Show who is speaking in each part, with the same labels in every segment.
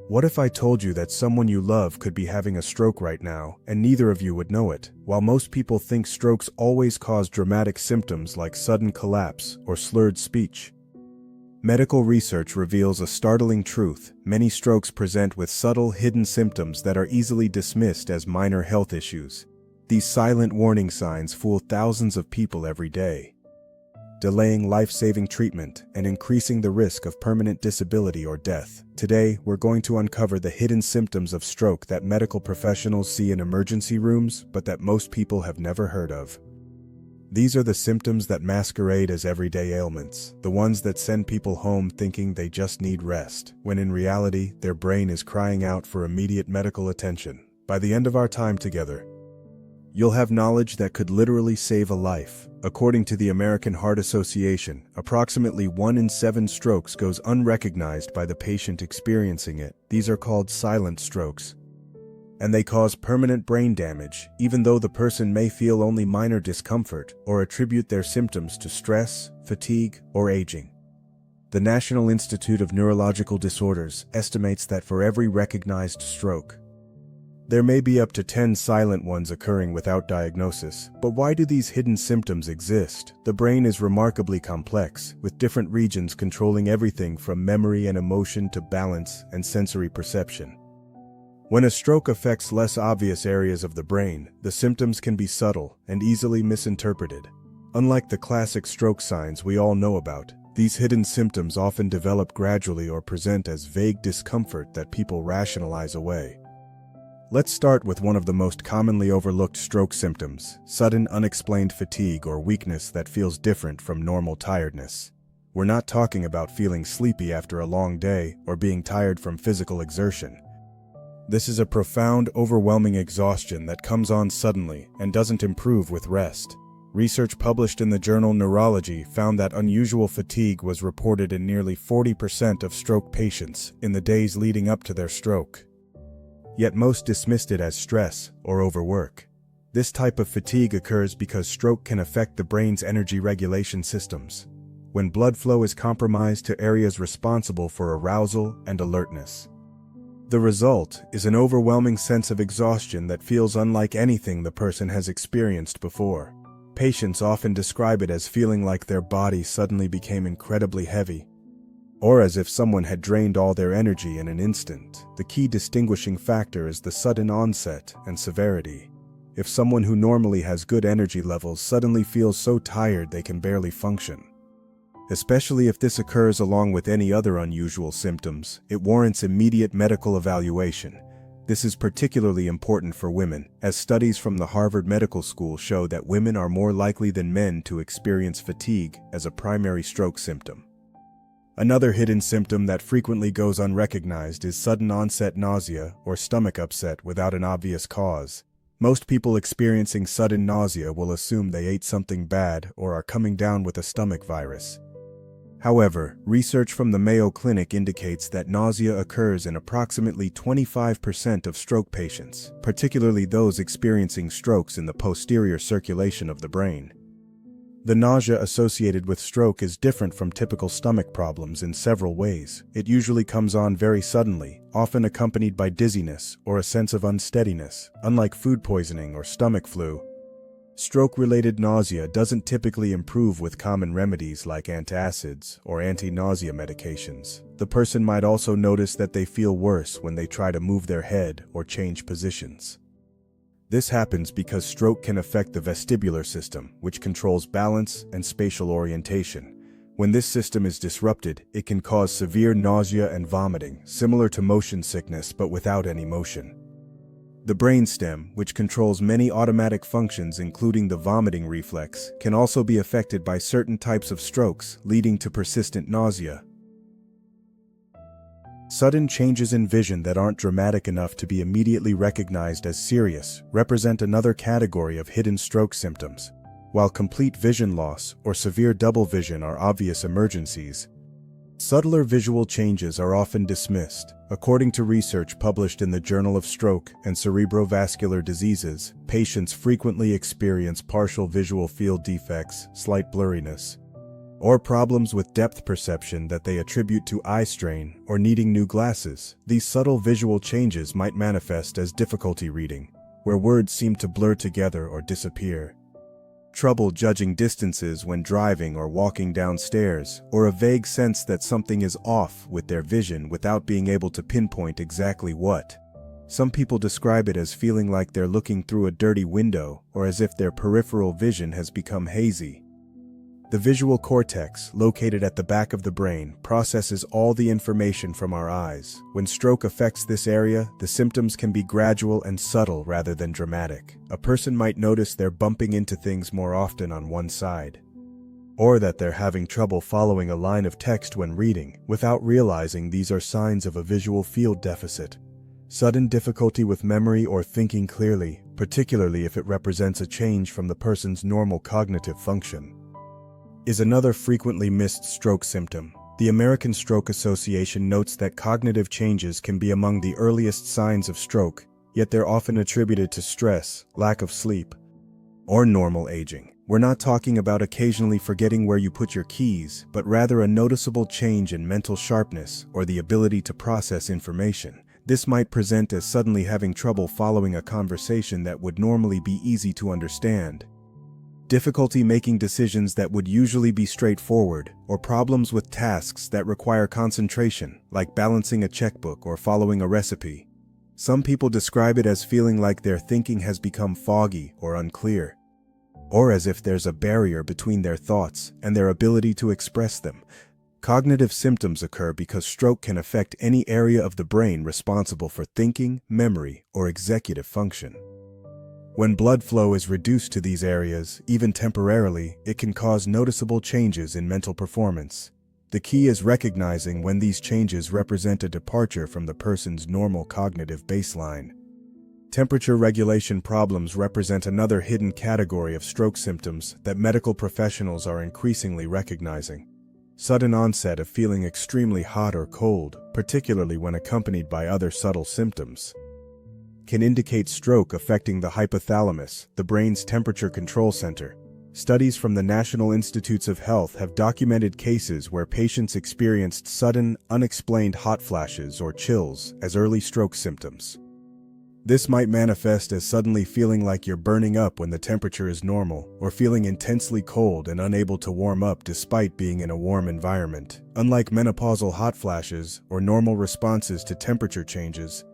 Speaker 1: What if I told you that someone you love could be having a stroke right now, and neither of you would know it? While most people think strokes always cause dramatic symptoms like sudden collapse or slurred speech, medical research reveals a startling truth. Many strokes present with subtle, hidden symptoms that are easily dismissed as minor health issues. These silent warning signs fool thousands of people every day, delaying life-saving treatment and increasing the risk of permanent disability or death. Today, we're going to uncover the hidden symptoms of stroke that medical professionals see in emergency rooms, but that most people have never heard of. These are the symptoms that masquerade as everyday ailments, the ones that send people home thinking they just need rest, when in reality, their brain is crying out for immediate medical attention. By the end of our time together, you'll have knowledge that could literally save a life. According to the American Heart Association, approximately 1 in 7 strokes goes unrecognized by the patient experiencing it. These are called silent strokes, and they cause permanent brain damage, even though the person may feel only minor discomfort or attribute their symptoms to stress, fatigue, or aging. The National Institute of Neurological Disorders estimates that for every recognized stroke, there may be up to 10 silent ones occurring without diagnosis. But why do these hidden symptoms exist? The brain is remarkably complex, with different regions controlling everything from memory and emotion to balance and sensory perception. When a stroke affects less obvious areas of the brain, the symptoms can be subtle and easily misinterpreted. Unlike the classic stroke signs we all know about, these hidden symptoms often develop gradually or present as vague discomfort that people rationalize away. Let's start with one of the most commonly overlooked stroke symptoms: sudden unexplained fatigue or weakness that feels different from normal tiredness. We're not talking about feeling sleepy after a long day or being tired from physical exertion. This is a profound, overwhelming exhaustion that comes on suddenly and doesn't improve with rest. Research published in the journal Neurology found that unusual fatigue was reported in nearly 40% of stroke patients in the days leading up to their stroke. Yet most dismissed it as stress or overwork. This type of fatigue occurs because stroke can affect the brain's energy regulation systems, when blood flow is compromised to areas responsible for arousal and alertness. The result is an overwhelming sense of exhaustion that feels unlike anything the person has experienced before. Patients often describe it as feeling like their body suddenly became incredibly heavy, or as if someone had drained all their energy in an instant. The key distinguishing factor is the sudden onset and severity. If someone who normally has good energy levels suddenly feels so tired they can barely function, especially if this occurs along with any other unusual symptoms, it warrants immediate medical evaluation. This is particularly important for women, as studies from the Harvard Medical School show that women are more likely than men to experience fatigue as a primary stroke symptom. Another hidden symptom that frequently goes unrecognized is sudden onset nausea or stomach upset without an obvious cause. Most people experiencing sudden nausea will assume they ate something bad or are coming down with a stomach virus. However, research from the Mayo Clinic indicates that nausea occurs in approximately 25% of stroke patients, particularly those experiencing strokes in the posterior circulation of the brain. The nausea associated with stroke is different from typical stomach problems in several ways. It usually comes on very suddenly, often accompanied by dizziness or a sense of unsteadiness. Unlike food poisoning or stomach flu, stroke-related nausea doesn't typically improve with common remedies like antacids or anti-nausea medications. The person might also notice that they feel worse when they try to move their head or change positions. This happens because stroke can affect the vestibular system, which controls balance and spatial orientation. When this system is disrupted, it can cause severe nausea and vomiting, similar to motion sickness but without any motion. The brainstem, which controls many automatic functions including the vomiting reflex, can also be affected by certain types of strokes, leading to persistent nausea. Sudden changes in vision that aren't dramatic enough to be immediately recognized as serious represent another category of hidden stroke symptoms. While complete vision loss or severe double vision are obvious emergencies, subtler visual changes are often dismissed. According to research published in the Journal of Stroke and Cerebrovascular Diseases, patients frequently experience partial visual field defects, slight blurriness, or problems with depth perception that they attribute to eye strain or needing new glasses. These subtle visual changes might manifest as difficulty reading, where words seem to blur together or disappear, trouble judging distances when driving or walking downstairs, or a vague sense that something is off with their vision without being able to pinpoint exactly what. Some people describe it as feeling like they're looking through a dirty window or as if their peripheral vision has become hazy. The visual cortex, located at the back of the brain, processes all the information from our eyes. When stroke affects this area, the symptoms can be gradual and subtle rather than dramatic. A person might notice they're bumping into things more often on one side, or that they're having trouble following a line of text when reading, without realizing these are signs of a visual field deficit. Sudden difficulty with memory or thinking clearly, particularly if it represents a change from the person's normal cognitive function, is another frequently missed stroke symptom. The American Stroke Association notes that cognitive changes can be among the earliest signs of stroke, yet they're often attributed to stress, lack of sleep, or normal aging. We're not talking about occasionally forgetting where you put your keys, but rather a noticeable change in mental sharpness or the ability to process information. This might present as suddenly having trouble following a conversation that would normally be easy to understand, difficulty making decisions that would usually be straightforward, or problems with tasks that require concentration, like balancing a checkbook or following a recipe. Some people describe it as feeling like their thinking has become foggy or unclear, or as if there's a barrier between their thoughts and their ability to express them. Cognitive symptoms occur because stroke can affect any area of the brain responsible for thinking, memory, or executive function. When blood flow is reduced to these areas, even temporarily, it can cause noticeable changes in mental performance. The key is recognizing when these changes represent a departure from the person's normal cognitive baseline. Temperature regulation problems represent another hidden category of stroke symptoms that medical professionals are increasingly recognizing. Sudden onset of feeling extremely hot or cold, particularly when accompanied by other subtle symptoms, can indicate stroke affecting the hypothalamus, the brain's temperature control center. Studies from the National Institutes of Health have documented cases where patients experienced sudden, unexplained hot flashes or chills as early stroke symptoms. This might manifest as suddenly feeling like you're burning up when the temperature is normal, or feeling intensely cold and unable to warm up despite being in a warm environment. Unlike menopausal hot flashes or normal responses to temperature changes,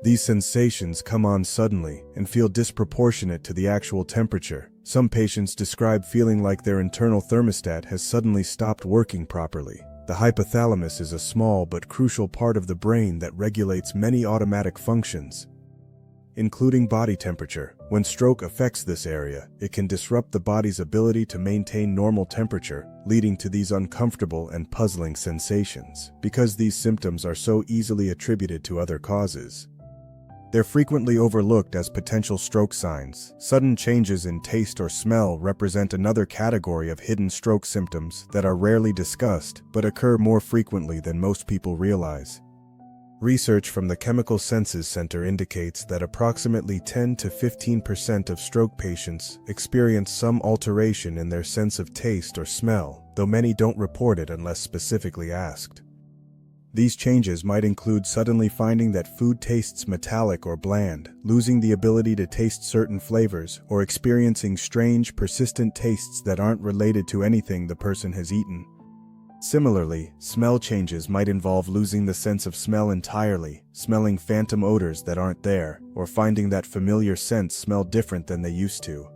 Speaker 1: these sensations come on suddenly and feel disproportionate to the actual temperature. Some patients describe feeling like their internal thermostat has suddenly stopped working properly. The hypothalamus is a small but crucial part of the brain that regulates many automatic functions, including body temperature. When stroke affects this area, it can disrupt the body's ability to maintain normal temperature, leading to these uncomfortable and puzzling sensations. Because these symptoms are so easily attributed to other causes, they're frequently overlooked as potential stroke signs. Sudden changes in taste or smell represent another category of hidden stroke symptoms that are rarely discussed but occur more frequently than most people realize. Research from the Chemical Senses Center indicates that approximately 10 to 15% of stroke patients experience some alteration in their sense of taste or smell, though many don't report it unless specifically asked. These changes might include suddenly finding that food tastes metallic or bland, losing the ability to taste certain flavors, or experiencing strange, persistent tastes that aren't related to anything the person has eaten. Similarly, smell changes might involve losing the sense of smell entirely, smelling phantom odors that aren't there, or finding that familiar scents smell different than they used to.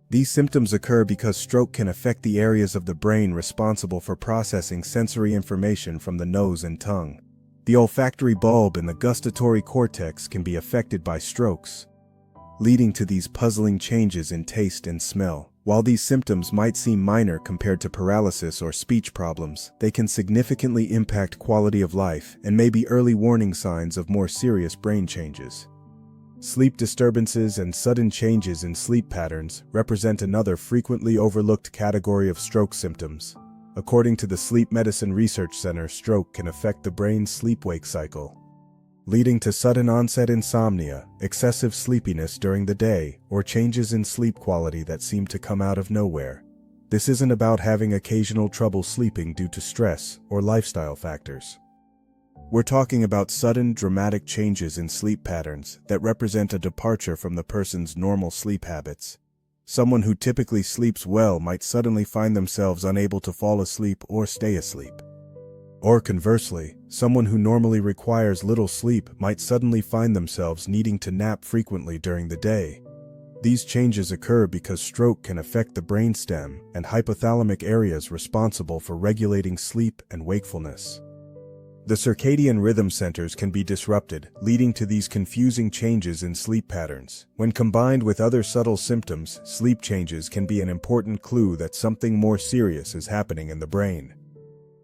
Speaker 1: These symptoms occur because stroke can affect the areas of the brain responsible for processing sensory information from the nose and tongue. The olfactory bulb and the gustatory cortex can be affected by strokes, leading to these puzzling changes in taste and smell. While these symptoms might seem minor compared to paralysis or speech problems, they can significantly impact quality of life and may be early warning signs of more serious brain changes. Sleep disturbances and sudden changes in sleep patterns represent another frequently overlooked category of stroke symptoms. According to the Sleep Medicine Research Center, stroke can affect the brain's sleep-wake cycle, leading to sudden onset insomnia, excessive sleepiness during the day, or changes in sleep quality that seem to come out of nowhere. This isn't about having occasional trouble sleeping due to stress or lifestyle factors. We're talking about sudden, dramatic changes in sleep patterns that represent a departure from the person's normal sleep habits. Someone who typically sleeps well might suddenly find themselves unable to fall asleep or stay asleep. Or conversely, someone who normally requires little sleep might suddenly find themselves needing to nap frequently during the day. These changes occur because stroke can affect the brainstem and hypothalamic areas responsible for regulating sleep and wakefulness. The circadian rhythm centers can be disrupted, leading to these confusing changes in sleep patterns. When combined with other subtle symptoms, sleep changes can be an important clue that something more serious is happening in the brain.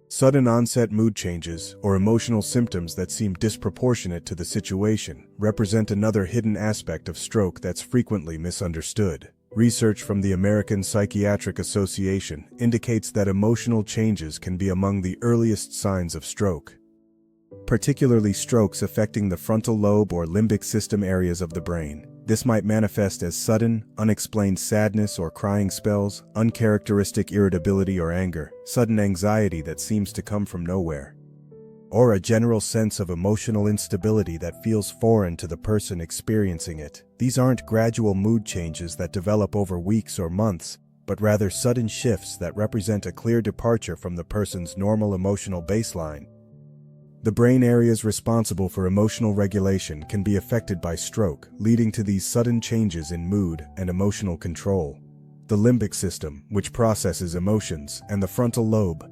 Speaker 1: Sudden onset mood changes, or emotional symptoms that seem disproportionate to the situation, represent another hidden aspect of stroke that's frequently misunderstood. Research from the American Psychiatric Association indicates that emotional changes can be among the earliest signs of stroke, particularly strokes affecting the frontal lobe or limbic system areas of the brain. This might manifest as sudden, unexplained sadness or crying spells, uncharacteristic irritability or anger, sudden anxiety that seems to come from nowhere, or a general sense of emotional instability that feels foreign to the person experiencing it. These aren't gradual mood changes that develop over weeks or months, but rather sudden shifts that represent a clear departure from the person's normal emotional baseline. The brain areas responsible for emotional regulation can be affected by stroke, leading to these sudden changes in mood and emotional control. The limbic system, which processes emotions, and the frontal lobe,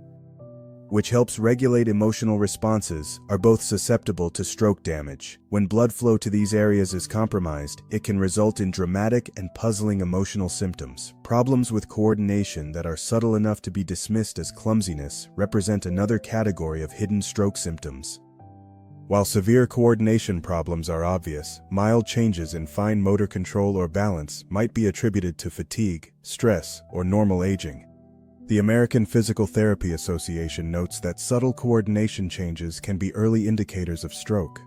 Speaker 1: which helps regulate emotional responses, are both susceptible to stroke damage. When blood flow to these areas is compromised, it can result in dramatic and puzzling emotional symptoms. Problems with coordination that are subtle enough to be dismissed as clumsiness represent another category of hidden stroke symptoms. While severe coordination problems are obvious, mild changes in fine motor control or balance might be attributed to fatigue, stress, or normal aging. The American Physical Therapy Association notes that subtle coordination changes can be early indicators of stroke,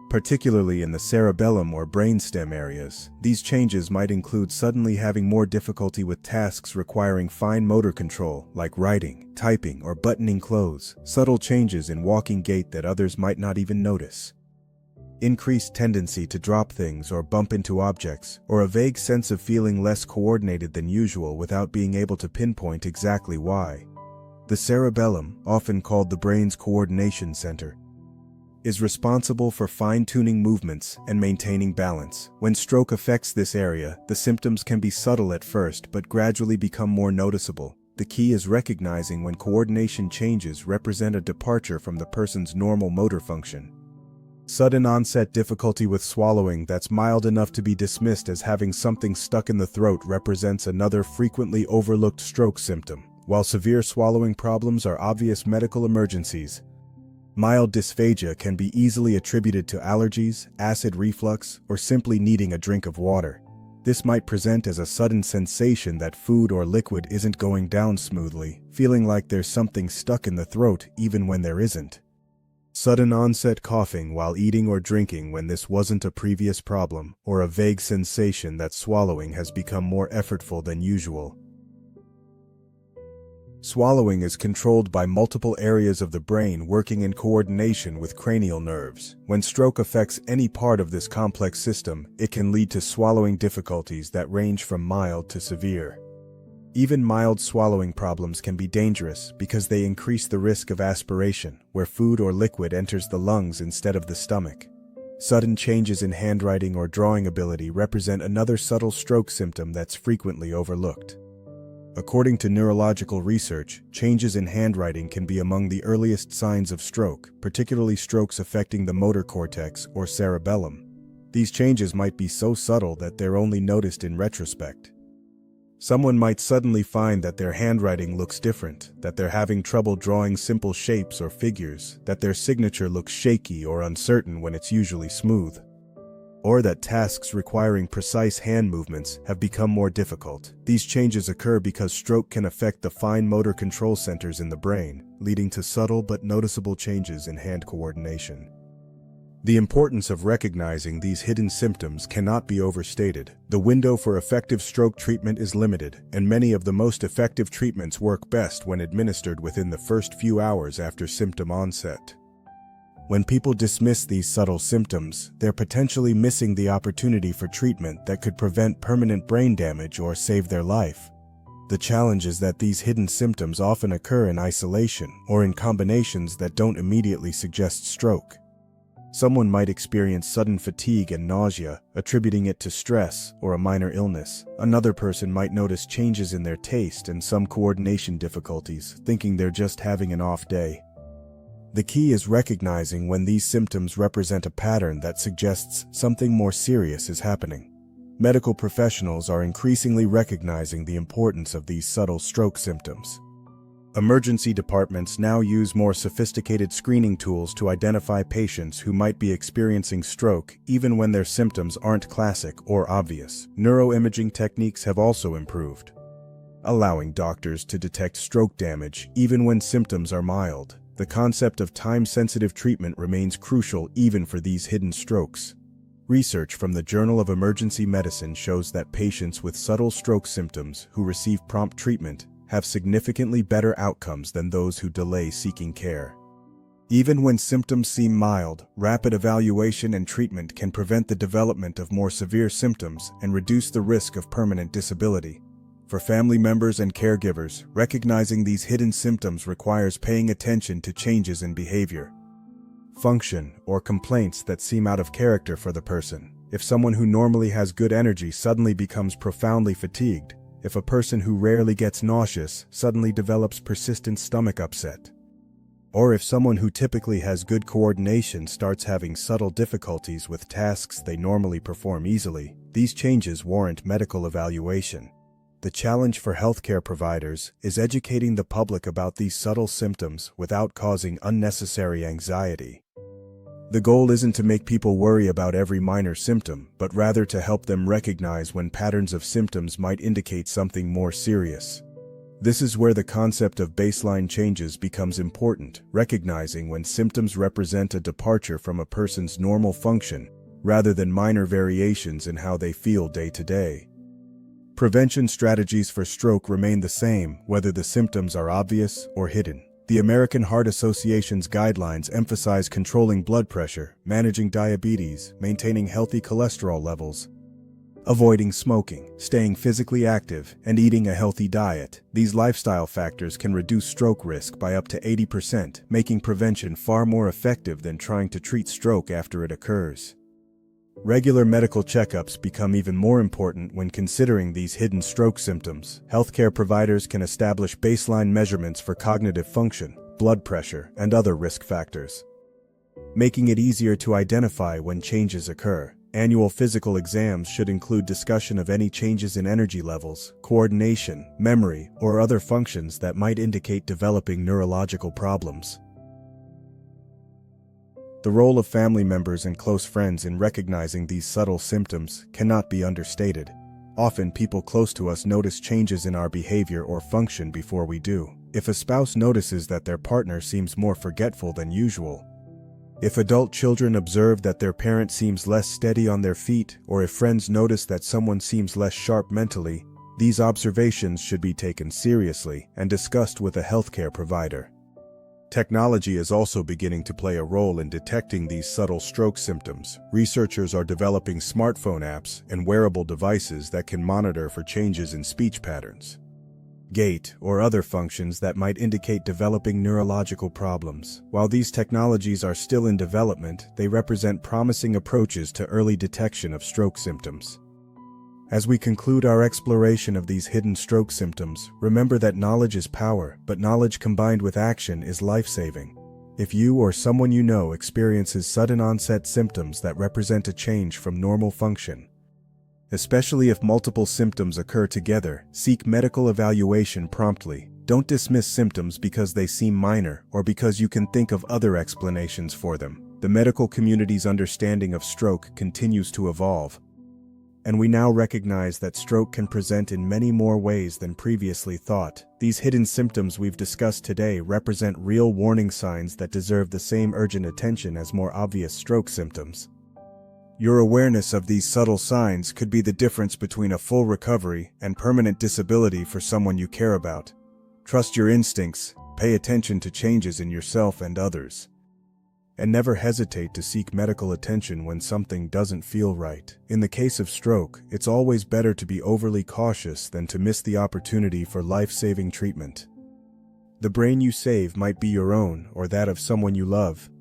Speaker 1: particularly in the cerebellum or brainstem areas. These changes might include suddenly having more difficulty with tasks requiring fine motor control, like writing, typing, or buttoning clothes, subtle changes in walking gait that others might not even notice, increased tendency to drop things or bump into objects, or a vague sense of feeling less coordinated than usual without being able to pinpoint exactly why. The cerebellum, often called the brain's coordination center, is responsible for fine-tuning movements and maintaining balance. When stroke affects this area, the symptoms can be subtle at first but gradually become more noticeable. The key is recognizing when coordination changes represent a departure from the person's normal motor function. Sudden onset difficulty with swallowing that's mild enough to be dismissed as having something stuck in the throat represents another frequently overlooked stroke symptom. While severe swallowing problems are obvious medical emergencies, mild dysphagia can be easily attributed to allergies, acid reflux, or simply needing a drink of water. This might present as a sudden sensation that food or liquid isn't going down smoothly, feeling like there's something stuck in the throat even when there isn't. Sudden onset coughing while eating or drinking when this wasn't a previous problem, or a vague sensation that swallowing has become more effortful than usual. Swallowing is controlled by multiple areas of the brain working in coordination with cranial nerves. When stroke affects any part of this complex system, it can lead to swallowing difficulties that range from mild to severe. Even mild swallowing problems can be dangerous because they increase the risk of aspiration, where food or liquid enters the lungs instead of the stomach. Sudden changes in handwriting or drawing ability represent another subtle stroke symptom that's frequently overlooked. According to neurological research, changes in handwriting can be among the earliest signs of stroke, particularly strokes affecting the motor cortex or cerebellum. These changes might be so subtle that they're only noticed in retrospect. Someone might suddenly find that their handwriting looks different, that they're having trouble drawing simple shapes or figures, that their signature looks shaky or uncertain when it's usually smooth, or that tasks requiring precise hand movements have become more difficult. These changes occur because stroke can affect the fine motor control centers in the brain, leading to subtle but noticeable changes in hand coordination. The importance of recognizing these hidden symptoms cannot be overstated. The window for effective stroke treatment is limited, and many of the most effective treatments work best when administered within the first few hours after symptom onset. When people dismiss these subtle symptoms, they're potentially missing the opportunity for treatment that could prevent permanent brain damage or save their life. The challenge is that these hidden symptoms often occur in isolation or in combinations that don't immediately suggest stroke. Someone might experience sudden fatigue and nausea, attributing it to stress or a minor illness. Another person might notice changes in their taste and some coordination difficulties, thinking they're just having an off day. The key is recognizing when these symptoms represent a pattern that suggests something more serious is happening. Medical professionals are increasingly recognizing the importance of these subtle stroke symptoms. Emergency departments now use more sophisticated screening tools to identify patients who might be experiencing stroke even when their symptoms aren't classic or obvious. Neuroimaging techniques have also improved, allowing doctors to detect stroke damage even when symptoms are mild. The concept of time-sensitive treatment remains crucial even for these hidden strokes. Research from the Journal of Emergency Medicine shows that patients with subtle stroke symptoms who receive prompt treatment have significantly better outcomes than those who delay seeking care. Even when symptoms seem mild, rapid evaluation and treatment can prevent the development of more severe symptoms and reduce the risk of permanent disability. For family members and caregivers, recognizing these hidden symptoms requires paying attention to changes in behavior, function, or complaints that seem out of character for the person. If someone who normally has good energy suddenly becomes profoundly fatigued, if a person who rarely gets nauseous suddenly develops persistent stomach upset, or if someone who typically has good coordination starts having subtle difficulties with tasks they normally perform easily, these changes warrant medical evaluation. The challenge for healthcare providers is educating the public about these subtle symptoms without causing unnecessary anxiety. The goal isn't to make people worry about every minor symptom, but rather to help them recognize when patterns of symptoms might indicate something more serious. This is where the concept of baseline changes becomes important, recognizing when symptoms represent a departure from a person's normal function, rather than minor variations in how they feel day to day. Prevention strategies for stroke remain the same, whether the symptoms are obvious or hidden. The American Heart Association's guidelines emphasize controlling blood pressure, managing diabetes, maintaining healthy cholesterol levels, avoiding smoking, staying physically active, and eating a healthy diet. These lifestyle factors can reduce stroke risk by up to 80%, making prevention far more effective than trying to treat stroke after it occurs. Regular medical checkups become even more important when considering these hidden stroke symptoms. Healthcare providers can establish baseline measurements for cognitive function, blood pressure, and other risk factors, making it easier to identify when changes occur. Annual physical exams should include discussion of any changes in energy levels, coordination, memory, or other functions that might indicate developing neurological problems. The role of family members and close friends in recognizing these subtle symptoms cannot be understated. Often people close to us notice changes in our behavior or function before we do. If a spouse notices that their partner seems more forgetful than usual, if adult children observe that their parent seems less steady on their feet, or if friends notice that someone seems less sharp mentally, these observations should be taken seriously and discussed with a healthcare provider. Technology is also beginning to play a role in detecting these subtle stroke symptoms. Researchers are developing smartphone apps and wearable devices that can monitor for changes in speech patterns, gait, or other functions that might indicate developing neurological problems. While these technologies are still in development, they represent promising approaches to early detection of stroke symptoms. As we conclude our exploration of these hidden stroke symptoms, remember that knowledge is power, but knowledge combined with action is life-saving. If you or someone you know experiences sudden onset symptoms that represent a change from normal function, especially if multiple symptoms occur together, seek medical evaluation promptly. Don't dismiss symptoms because they seem minor or because you can think of other explanations for them. The medical community's understanding of stroke continues to evolve, And we now recognize that stroke can present in many more ways than previously thought. These hidden symptoms we've discussed today represent real warning signs that deserve the same urgent attention as more obvious stroke symptoms. Your awareness of these subtle signs could be the difference between a full recovery and permanent disability for someone you care about. Trust your instincts, pay attention to changes in yourself and others, and never hesitate to seek medical attention when something doesn't feel right. In the case of stroke, it's always better to be overly cautious than to miss the opportunity for life-saving treatment. The brain you save might be your own or that of someone you love,